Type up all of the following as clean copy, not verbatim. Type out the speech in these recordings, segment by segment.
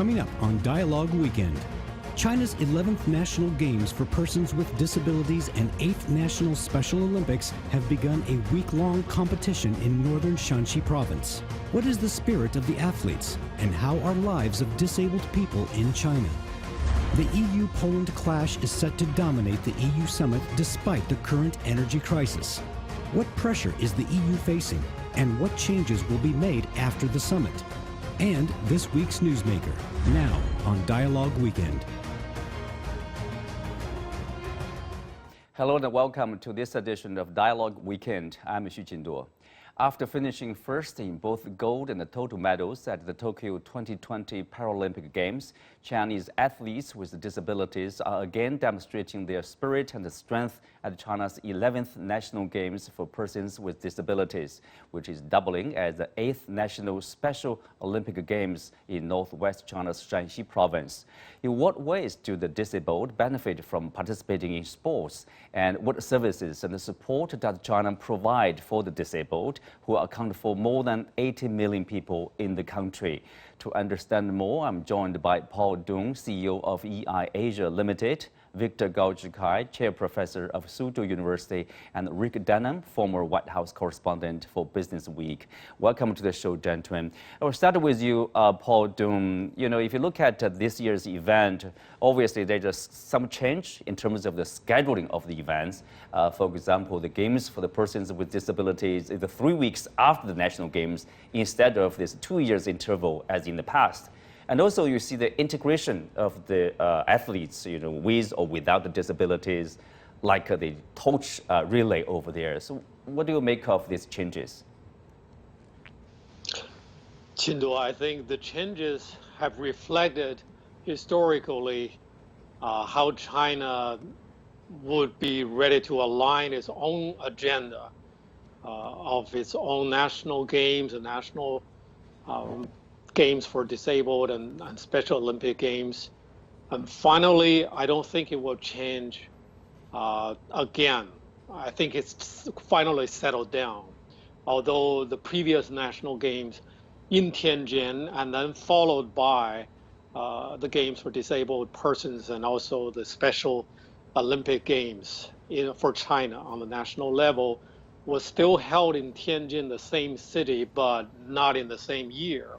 Coming up on Dialogue Weekend, China's 11th National Games for Persons with Disabilities and 8th National Special Olympics have begun a week-long competition in northern Shaanxi Province. What is the spirit of the athletes, and how are lives of disabled people in China? The EU-Poland clash is set to dominate the EU summit despite the current energy crisis. What pressure is the EU facing, and what changes will be made after the summit? And this week's newsmaker, now on Dialogue Weekend. Hello and welcome to this edition of Dialogue Weekend. I'm Xu Jinduo. After finishing first in both gold and total medals at the Tokyo 2020 Paralympic Games, Chinese athletes with disabilities are again demonstrating their spirit and strength at China's 11th National Games for Persons with Disabilities, which is doubling as the 8th National Special Olympic Games in northwest China's Shaanxi Province. In what ways do the disabled benefit from participating in sports, and what services and support does China provide for the disabled, who account for more than 80 million people in the country? To understand more, I'm joined by Paul Dong, CEO of EI Asia Limited, Victor Gao Zhikai, Chair Professor of Suzhou University, and Rick Denham, former White House correspondent for Business Week. Welcome to the show, gentlemen. I will start with you, Paul Dong. If you look at this year's event, obviously there's some change in terms of the scheduling of the events. For example, the Games for the Persons with Disabilities is 3 weeks after the National Games instead of this 2 years interval as in the past. And also you see the integration of the athletes, with or without the disabilities, like the torch relay over there. So what do you make of these changes? Chindu, I think the changes have reflected historically how China would be ready to align its own agenda of its own national games and national games for disabled and Special Olympic Games. And finally, I don't think it will change again. I think it's finally settled down. Although the previous national games in Tianjin and then followed by the Games for Disabled Persons and also the Special Olympic Games for China on the national level was still held in Tianjin, the same city, but not in the same year.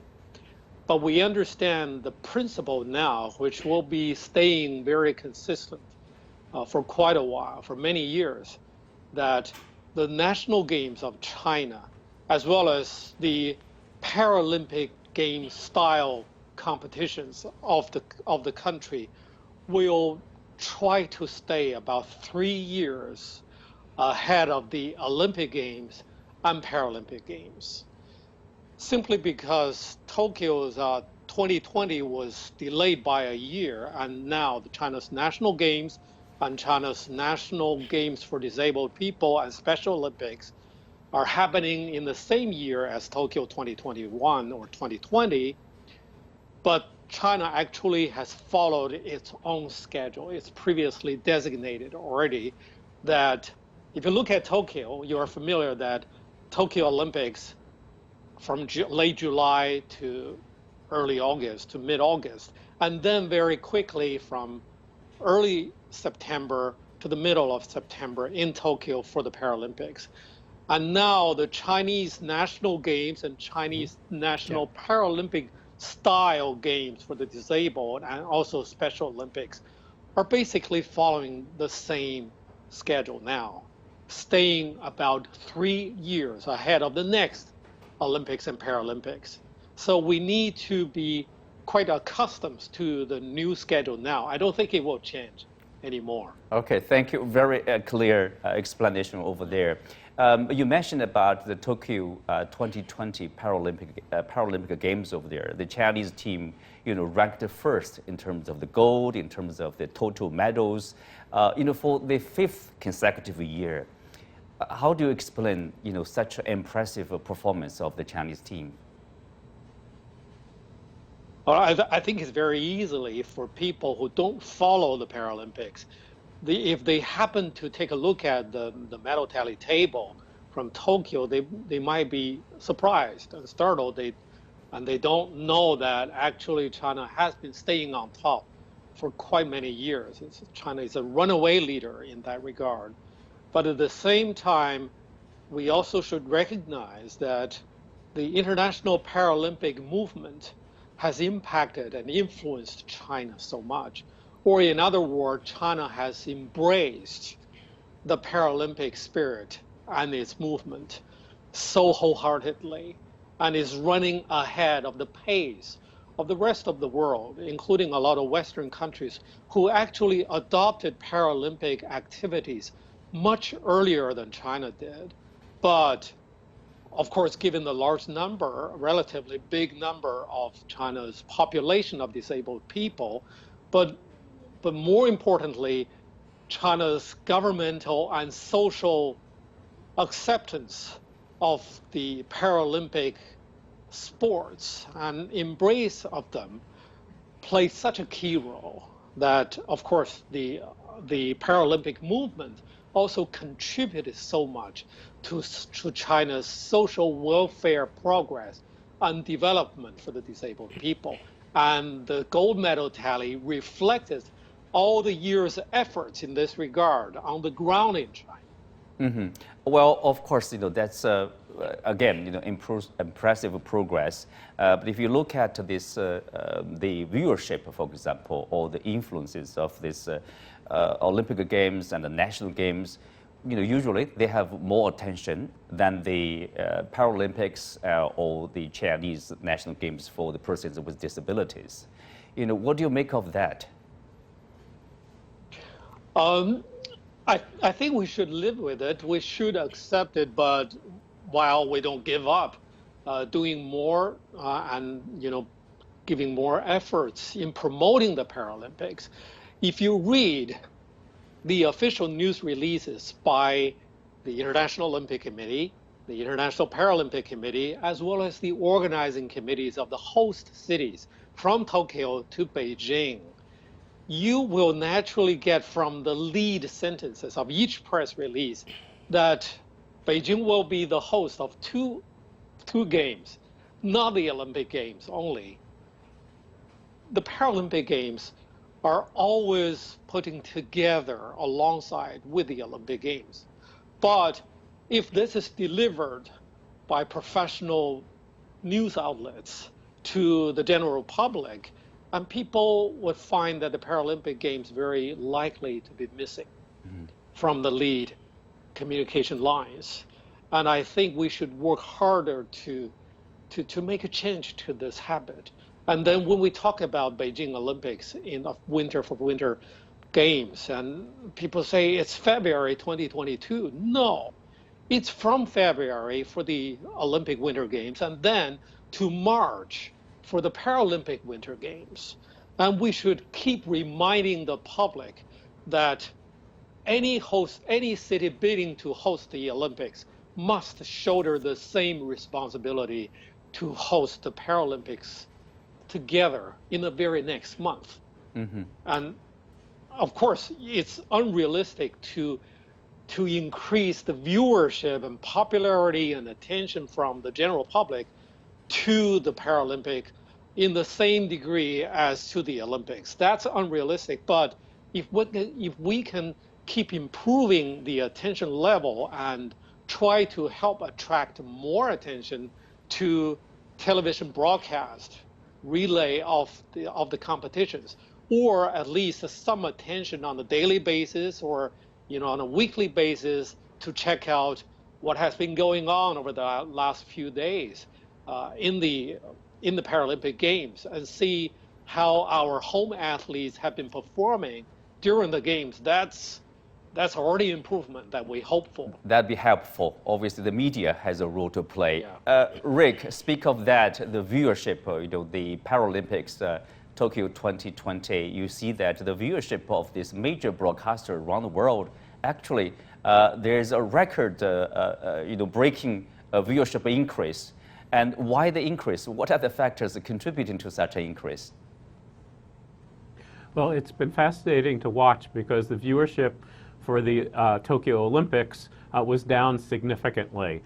But we understand the principle now, which will be staying very consistent for quite a while, for many years, that the national games of China, as well as the Paralympic Games style competitions of the country, will try to stay about 3 years ahead of the Olympic Games and Paralympic Games. Simply because Tokyo's 2020 was delayed by a year, and now China's national games and China's national games for disabled people and Special Olympics are happening in the same year as Tokyo 2021 or 2020, but China actually has followed its own schedule. It's previously designated already that if you look at Tokyo, you are familiar that Tokyo Olympics from late July to early August to mid-August, and then very quickly from early September to the middle of September in Tokyo for the Paralympics. And now the Chinese national games and Chinese national Paralympic style games for the disabled and also Special Olympics are basically following the same schedule now, staying about 3 years ahead of the next Olympics and Paralympics. So we need to be quite accustomed to the new schedule now. I don't think it will change anymore. Okay, thank you. Very clear explanation over there. You mentioned about the Tokyo 2020 Paralympic Games over there. The Chinese team, ranked first in terms of the gold, in terms of the total medals, for the 5th consecutive year. How do you explain, such an impressive performance of the Chinese team? Well, I think it's very easily for people who don't follow the Paralympics. If they happen to take a look at the medal tally table from Tokyo, they might be surprised and startled. And they don't know that actually China has been staying on top for quite many years. China is a runaway leader in that regard. But at the same time, we also should recognize that the international Paralympic movement has impacted and influenced China so much. Or in other words, China has embraced the Paralympic spirit and its movement so wholeheartedly and is running ahead of the pace of the rest of the world, including a lot of Western countries who actually adopted Paralympic activities much earlier than China did. But of course, given the large number, relatively big number of China's population of disabled people, but more importantly, China's governmental and social acceptance of the Paralympic sports and embrace of them plays such a key role that, of course, the Paralympic movement also contributed so much to China's social welfare progress and development for the disabled people. And the gold medal tally reflected all the years' efforts in this regard on the ground in China. Mm-hmm. Well, of course, that's again, impressive progress. But if you look at this, the viewership, for example, or the influences of this Olympic Games and the national games, usually they have more attention than the Paralympics or the Chinese national games for the persons with disabilities. What do you make of that? I think we should live with it. We should accept it, but while we don't give up, doing more and giving more efforts in promoting the Paralympics. If you read the official news releases by the International Olympic Committee, the International Paralympic Committee, as well as the organizing committees of the host cities from Tokyo to Beijing, you will naturally get from the lead sentences of each press release that Beijing will be the host of two games, not the Olympic Games only. The Paralympic Games are always putting together alongside with the Olympic Games. But if this is delivered by professional news outlets to the general public, and people would find that the Paralympic Games very likely to be missing from the lead communication lines. And I think we should work harder to make a change to this habit. And then when we talk about Beijing Olympics in winter games, and people say it's February 2022. No, it's from February for the Olympic Winter Games and then to March for the Paralympic Winter Games. And we should keep reminding the public that any city bidding to host the Olympics must shoulder the same responsibility to host the Paralympics together in the very next month. Mm-hmm. And of course, it's unrealistic to increase the viewership and popularity and attention from the general public to the Paralympic in the same degree as to the Olympics. That's unrealistic. But if we can keep improving the attention level and try to help attract more attention to television broadcast, relay of the competitions, or at least some attention on a daily basis or on a weekly basis to check out what has been going on over the last few days in the Paralympic Games and see how our home athletes have been performing during the games. That's already improvement that we hope for. That'd be helpful. Obviously, the media has a role to play. Yeah. Rick, speak of that, the viewership, the Paralympics, Tokyo 2020, you see that the viewership of this major broadcaster around the world, actually, there's a record, breaking viewership increase. And why the increase? What are the factors contributing to such an increase? Well, it's been fascinating to watch because the viewership for the Tokyo Olympics was down significantly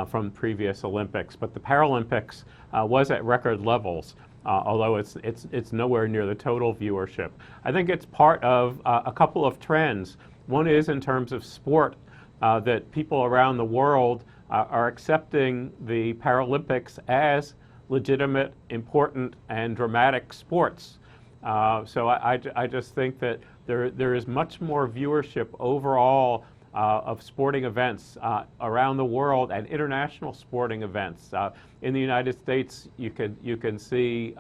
from previous Olympics. But the Paralympics was at record levels. Although it's nowhere near the total viewership. I think it's part of a couple of trends. One is in terms of sport, that people around the world are accepting the Paralympics as legitimate, important, and dramatic sports. So I just think that there is much more viewership overall of sporting events around the world and international sporting events. In the United States, you can see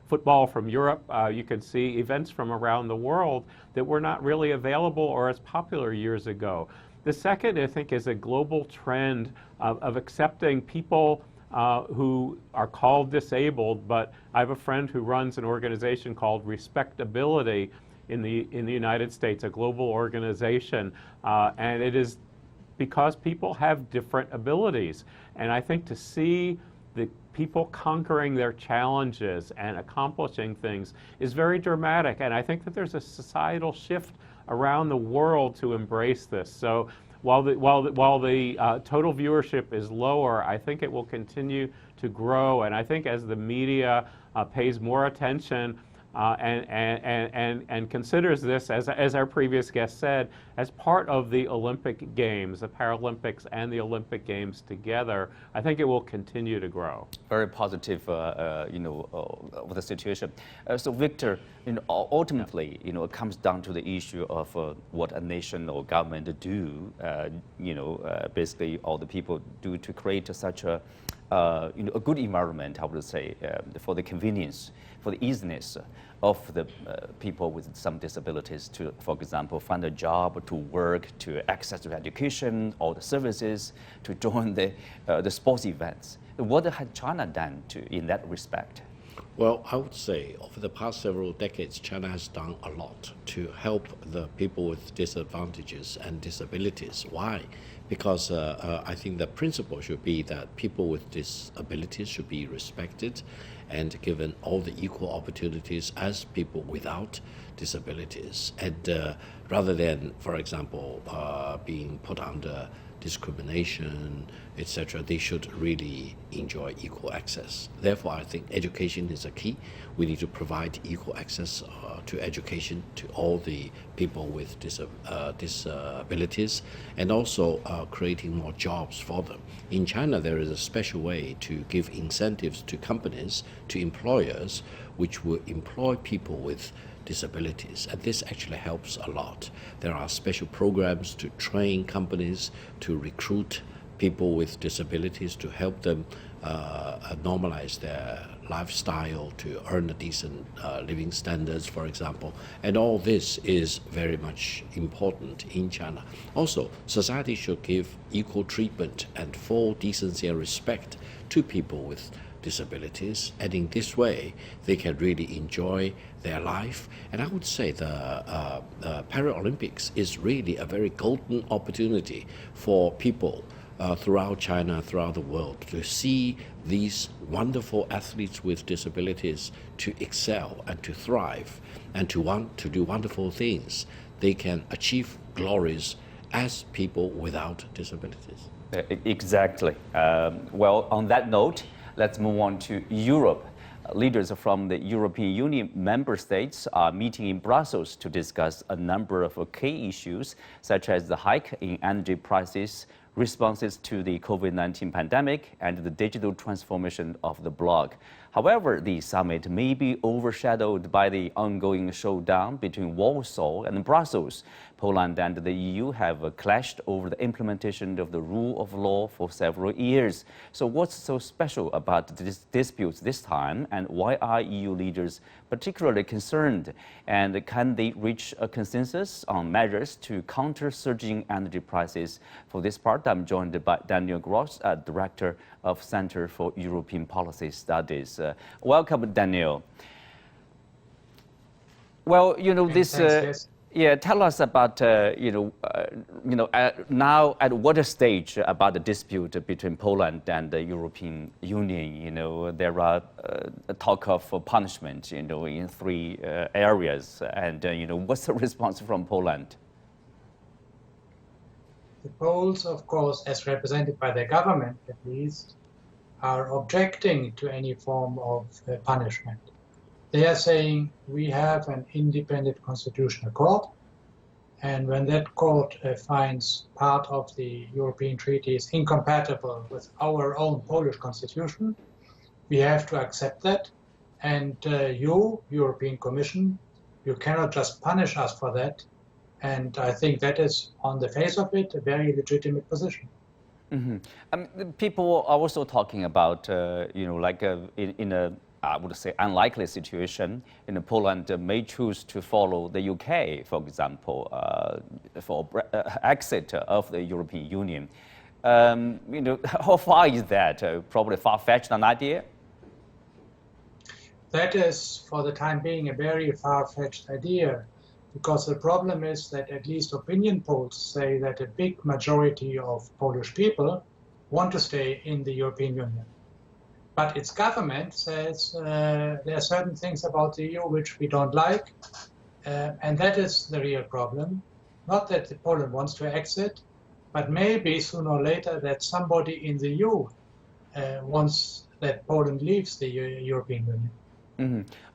football from Europe. You can see events from around the world that were not really available or as popular years ago. The second, I think, is a global trend of accepting people who are called disabled, but I have a friend who runs an organization called Respectability in the United States, a global organization, and it is because people have different abilities. And I think to see the people conquering their challenges and accomplishing things is very dramatic, and I think that there's a societal shift around the world to embrace this. So while the total viewership is lower, I think it will continue to grow, and I think as the media pays more attention and considers this, as our previous guest said, as part of the Olympic Games, the Paralympics and the Olympic Games together, I think it will continue to grow. Very positive, of the situation. So, Victor, ultimately, it comes down to the issue of what a nation or government do, basically all the people do to create such a good environment, I would say, for the convenience, for the easiness of the people with some disabilities to, for example, find a job, to work, to access to education, all the services, to join the sports events. What has China done in that respect? Well, I would say over the past several decades, China has done a lot to help the people with disadvantages and disabilities. Why? Because I think the principle should be that people with disabilities should be respected and given all the equal opportunities as people without disabilities. And rather than, for example, being put under discrimination, etc., they should really enjoy equal access. Therefore, I think education is a key. We need to provide equal access to education to all the people with disabilities, and also creating more jobs for them. In China, there is a special way to give incentives to companies, to employers, which will employ people with disabilities, and this actually helps a lot. There are special programs to train companies to recruit people with disabilities, to help them normalize their lifestyle, to earn a decent living standards, for example. And all this is very much important in China. Also, society should give equal treatment and full decency and respect to people with disabilities, and in this way they can really enjoy their life. And I would say the Paralympics is really a very golden opportunity for people throughout China, throughout the world, to see these wonderful athletes with disabilities to excel and to thrive and to want to do wonderful things. They can achieve glories as people without disabilities. Exactly. Well, on that note, let's move on to Europe. Leaders from the European Union member states are meeting in Brussels to discuss a number of key issues, such as the hike in energy prices, responses to the COVID-19 pandemic, and the digital transformation of the bloc. However, the summit may be overshadowed by the ongoing showdown between Warsaw and Brussels. Poland and the EU have clashed over the implementation of the rule of law for several years. So what's so special about these disputes this time, and why are EU leaders particularly concerned? And can they reach a consensus on measures to counter surging energy prices? For this part, I'm joined by Daniel Gross, Director of Center for European Policy Studies. Welcome, Daniel. Well, this. Thanks, Yeah, tell us about now at what stage about the dispute between Poland and the European Union. There are talk of punishment, in three areas, and what's the response from Poland? The Poles, of course, as represented by their government at least, are objecting to any form of punishment. They are saying we have an independent constitutional court, and when that court finds part of the European treaty is incompatible with our own Polish constitution, we have to accept that. And you, European Commission, you cannot just punish us for that. And I think that is, on the face of it, a very legitimate position. People are also talking about, in a, I would say, unlikely situation, Poland may choose to follow the UK, for example, for exit of the European Union. How far is that? Probably far-fetched an idea? That is, for the time being, a very far-fetched idea, because the problem is that at least opinion polls say that a big majority of Polish people want to stay in the European Union. But its government says there are certain things about the EU which we don't like, and that is the real problem. Not that Poland wants to exit, but maybe sooner or later that somebody in the EU wants that Poland leaves the European Union.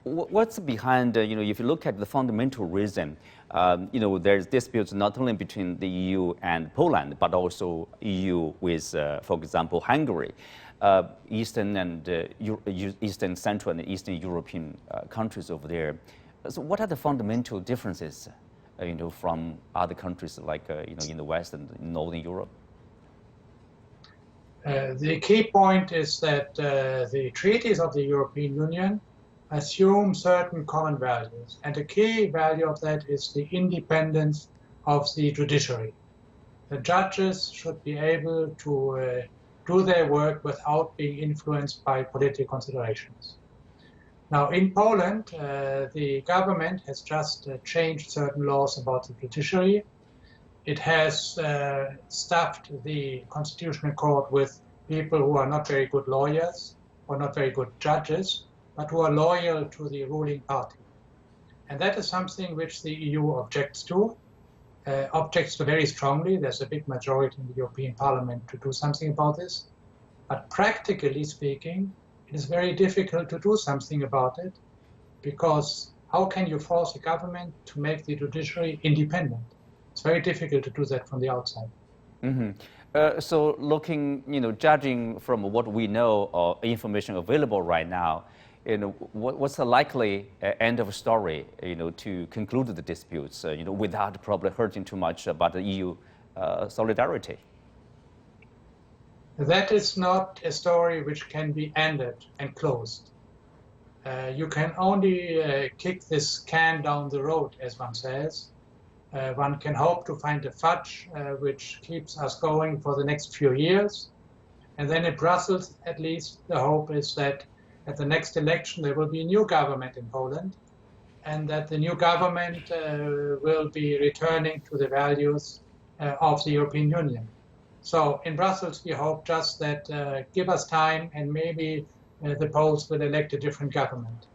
What's behind, if you look at the fundamental reason, there's disputes not only between the EU and Poland, but also EU with, for example, Hungary, Eastern and Eastern, Central and Eastern European countries over there. So what are the fundamental differences, from other countries like, in the West and in Northern Europe? The key point is that the treaties of the European Union assume certain common values, and the key value of that is the independence of the judiciary. The judges should be able to do their work without being influenced by political considerations. Now, in Poland, the government has just changed certain laws about the judiciary. It has stuffed the Constitutional Court with people who are not very good lawyers or not very good judges, but who are loyal to the ruling party. And that is something which the EU objects to very strongly. There's a big majority in the European Parliament to do something about this. But practically speaking, it is very difficult to do something about it, because how can you force a government to make the judiciary independent? It's very difficult to do that from the outside. So looking, judging from what we know or information available right now, what's the likely end of story, to conclude the disputes, without probably hurting too much about the EU solidarity? That is not a story which can be ended and closed. You can only kick this can down the road, as one says. One can hope to find a fudge which keeps us going for the next few years. And then in Brussels, at least, the hope is that at the next election there will be a new government in Poland, and that the new government will be returning to the values of the European Union. So in Brussels we hope just that give us time and maybe the Poles will elect a different government.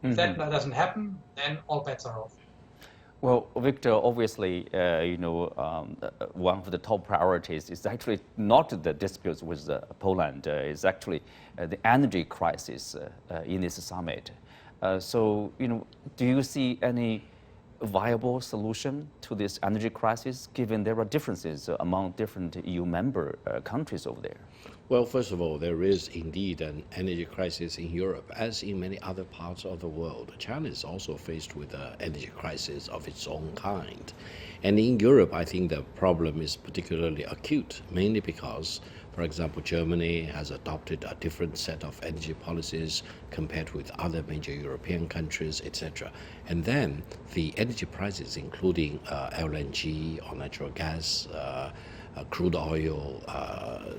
If that doesn't happen, then all bets are off. Well, Victor, obviously, one of the top priorities is actually not the disputes with Poland. It's actually the energy crisis in this summit. So, do you see any viable solution to this energy crisis, given there are differences among different EU member countries over there? Well, first of all, there is indeed an energy crisis in Europe, as in many other parts of the world. China is also faced with an energy crisis of its own kind. And in Europe, I think the problem is particularly acute, mainly because, for example, Germany has adopted a different set of energy policies compared with other major European countries, etc. And then the energy prices, including LNG or natural gas, crude oil,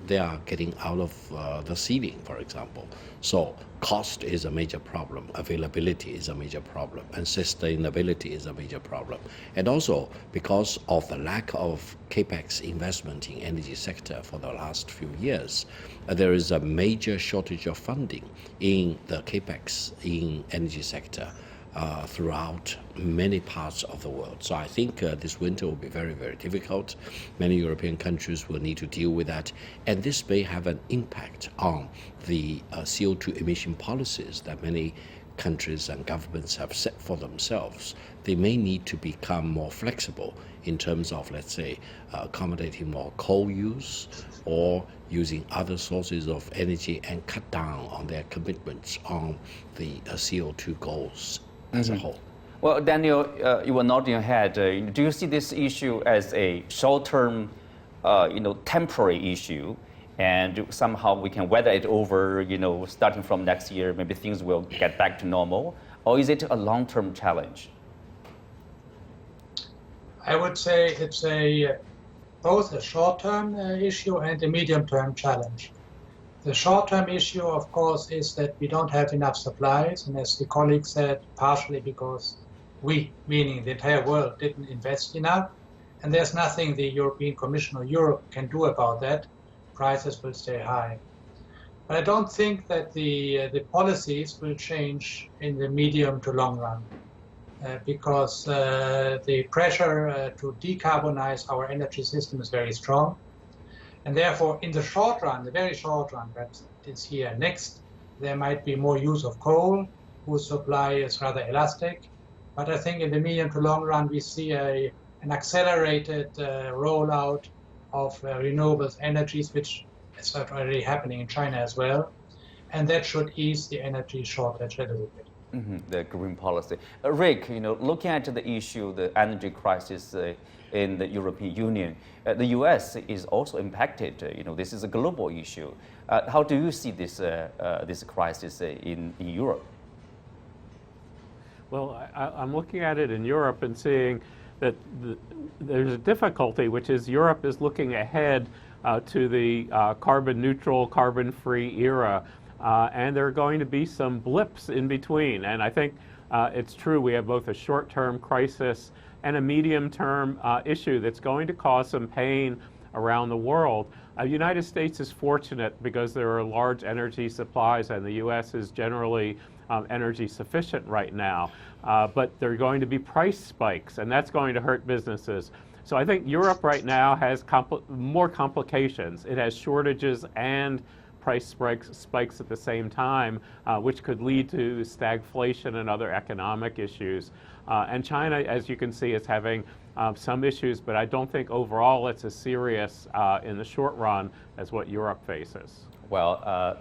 they are getting out of the ceiling, for example. So cost is a major problem, availability is a major problem, and sustainability is a major problem. And also because of the lack of capex investment in energy sector for the last few years, there is a major shortage of funding in the capex in energy sector. throughout many parts of the world. So I think this winter will be very, very difficult. Many European countries will need to deal with that, and this may have an impact on the CO2 emission policies that many countries and governments have set for themselves. They may need to become more flexible in terms of, let's say, accommodating more coal use or using other sources of energy, and cut down on their commitments on the CO2 goals as a whole. Well, Daniel, you were nodding your head. Do you see this issue as a short-term, temporary issue, and somehow we can weather it over, starting from next year, maybe things will get back to normal? Or is it a long-term challenge? I would say it's both a short-term issue and a medium-term challenge. The short-term issue, of course, is that we don't have enough supplies, and as the colleague said, partially because we, meaning the entire world, didn't invest enough, and there's nothing the European Commission or Europe can do about that. Prices will stay high. But I don't think that the policies will change in the medium to long run, because the pressure to decarbonize our energy system is very strong. And therefore, in the short run, the very short run, perhaps this year, next, there might be more use of coal, whose supply is rather elastic. But I think in the medium to long run, we see an accelerated rollout of renewable energies, which is already happening in China as well. And that should ease the energy shortage a little bit. The green policy. Rick, looking at the issue, the energy crisis in the European Union, the U.S. is also impacted. This is a global issue. How do you see this crisis in Europe? Well, I'm looking at it in Europe and seeing that there's a difficulty, which is Europe is looking ahead to the carbon neutral, carbon free era. And there are going to be some blips in between. And I think it's true, we have both a short-term crisis and a medium-term issue that's going to cause some pain around the world. The United States is fortunate because there are large energy supplies, and the U.S. is generally energy sufficient right now. But there are going to be price spikes, and that's going to hurt businesses. So I think Europe right now has more complications. It has shortages and price spikes at the same time, which could lead to stagflation and other economic issues. And China, as you can see, is having some issues, but I don't think overall it's as serious in the short run as what Europe faces. Well,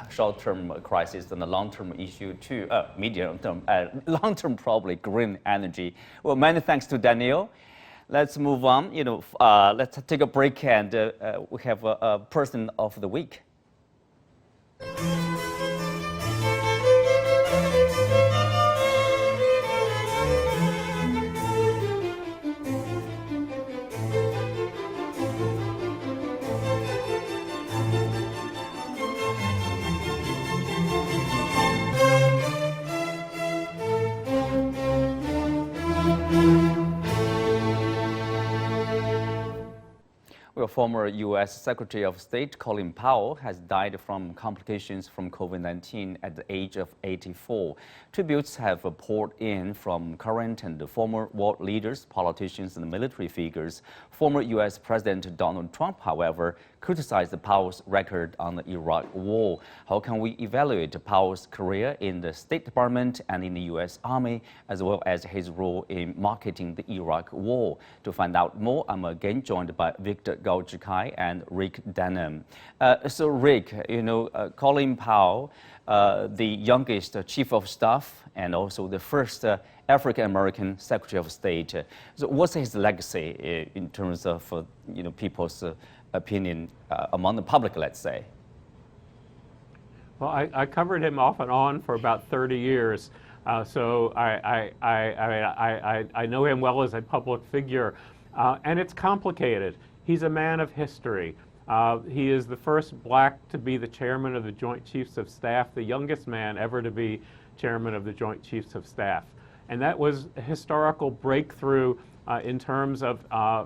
short-term crisis and the long-term issue too, medium-term, long-term probably green energy. Well, many thanks to Daniel. Let's move on. Let's take a break, and we have a person of the week. Well, former U.S. Secretary of State Colin Powell has died from complications from COVID-19 at the age of 84. Tributes have poured in from current and former world leaders, politicians, and military figures. Former U.S. President Donald Trump, however, criticized Powell's record on the Iraq War. How can we evaluate Powell's career in the State Department and in the U.S. Army, as well as his role in marketing the Iraq War? To find out more, I'm again joined by Victor Gao-Zhikai and Rick Denham. So Rick, Colin Powell, the youngest chief of staff and also the first African-American Secretary of State. So what's his legacy in terms of people's opinion among the public, let's say? Well, I covered him off and on for about 30 years. So I know him well as a public figure, and it's complicated. He's a man of history. He is the first black to be the chairman of the Joint Chiefs of Staff, the youngest man ever to be chairman of the Joint Chiefs of Staff. And that was a historical breakthrough in terms of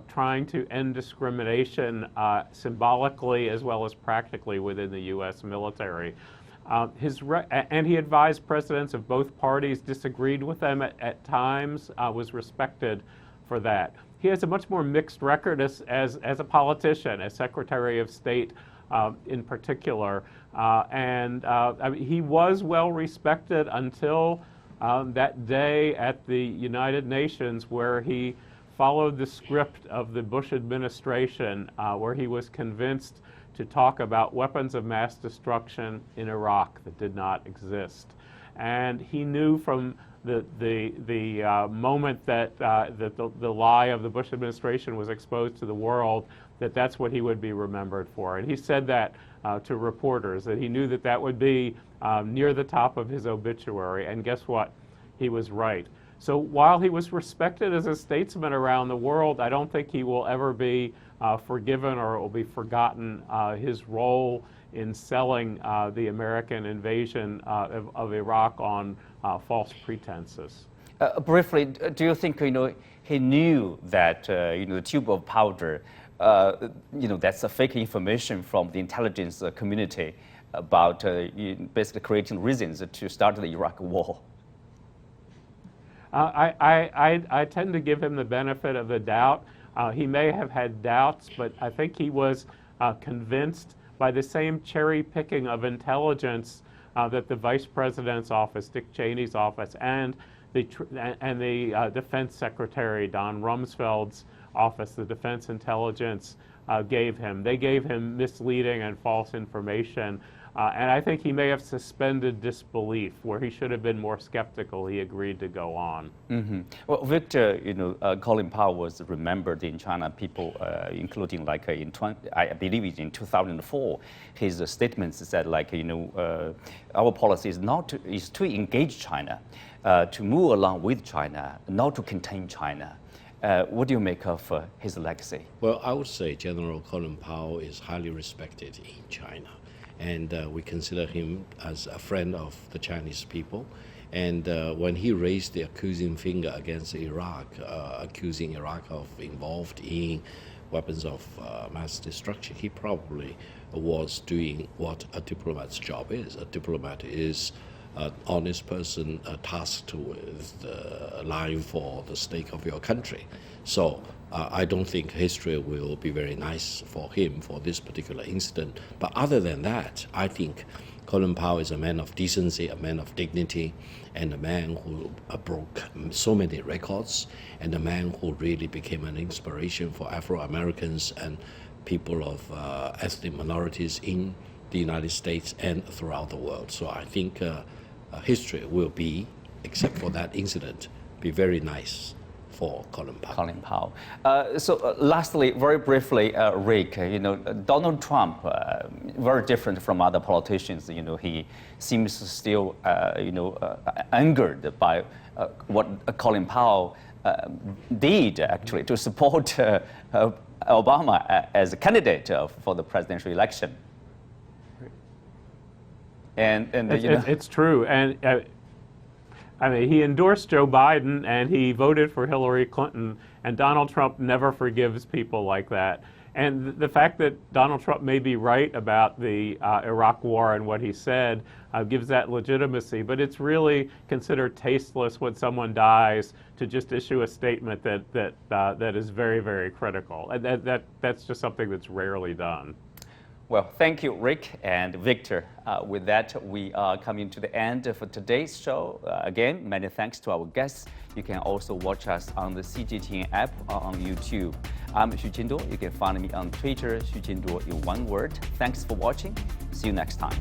trying to end discrimination symbolically as well as practically within the U.S. military. And he advised presidents of both parties, disagreed with them at times, was respected for that. He has a much more mixed record as a politician, as Secretary of State in particular. I mean, he was well respected until that day at the United Nations where he followed the script of the Bush administration, where he was convinced to talk about weapons of mass destruction in Iraq that did not exist. And he knew from the moment that the lie of the Bush administration was exposed to the world that that's what he would be remembered for. And he said that to reporters, that he knew that that would be near the top of his obituary. And guess what? He was right. So while he was respected as a statesman around the world, I don't think he will ever be forgiven or it will be forgotten his role in selling the American invasion of Iraq on false pretenses. Briefly, do you think he knew that the tube of powder, that's a fake information from the intelligence community about basically creating reasons to start the Iraq war? I tend to give him the benefit of the doubt. He may have had doubts, but I think he was convinced by the same cherry picking of intelligence that the Vice President's office, Dick Cheney's office, and the Defense Secretary, Don Rumsfeld's office, the Defense Intelligence, gave him. They gave him misleading and false information. And I think he may have suspended disbelief where he should have been more skeptical. He agreed to go on. Mm-hmm. Well, Victor, Colin Powell was remembered in China. People, including I believe in 2004, his statements said our policy is to engage China, to move along with China, not to contain China. What do you make of his legacy? Well, I would say General Colin Powell is highly respected in China. And we consider him as a friend of the Chinese people. And when he raised the accusing finger against Iraq, accusing Iraq of involved in weapons of mass destruction, he probably was doing what a diplomat's job is. A diplomat is an honest person tasked with lying for the stake of your country. So I don't think history will be very nice for him for this particular incident. But other than that, I think Colin Powell is a man of decency, a man of dignity, and a man who broke so many records, and a man who really became an inspiration for Afro-Americans and people of ethnic minorities in the United States and throughout the world. So I think history will be, except for that incident, be very nice for Colin Powell. Lastly, very briefly, Rick, Donald Trump, very different from other politicians. He seems still, angered by what Colin Powell did actually to support Obama as a candidate for the presidential election. And it's true, and I mean, he endorsed Joe Biden and he voted for Hillary Clinton, and Donald Trump never forgives people like that. And the fact that Donald Trump may be right about the Iraq War and what he said gives that legitimacy, but it's really considered tasteless when someone dies to just issue a statement that is very, very critical. And that's just something that's rarely done. Well, thank you, Rick and Victor. With that, we are coming to the end for today's show. Again, many thanks to our guests. You can also watch us on the CGTN app or on YouTube. I'm Xu Jinduo. You can find me on Twitter, Xu Jinduo in one word. Thanks for watching. See you next time.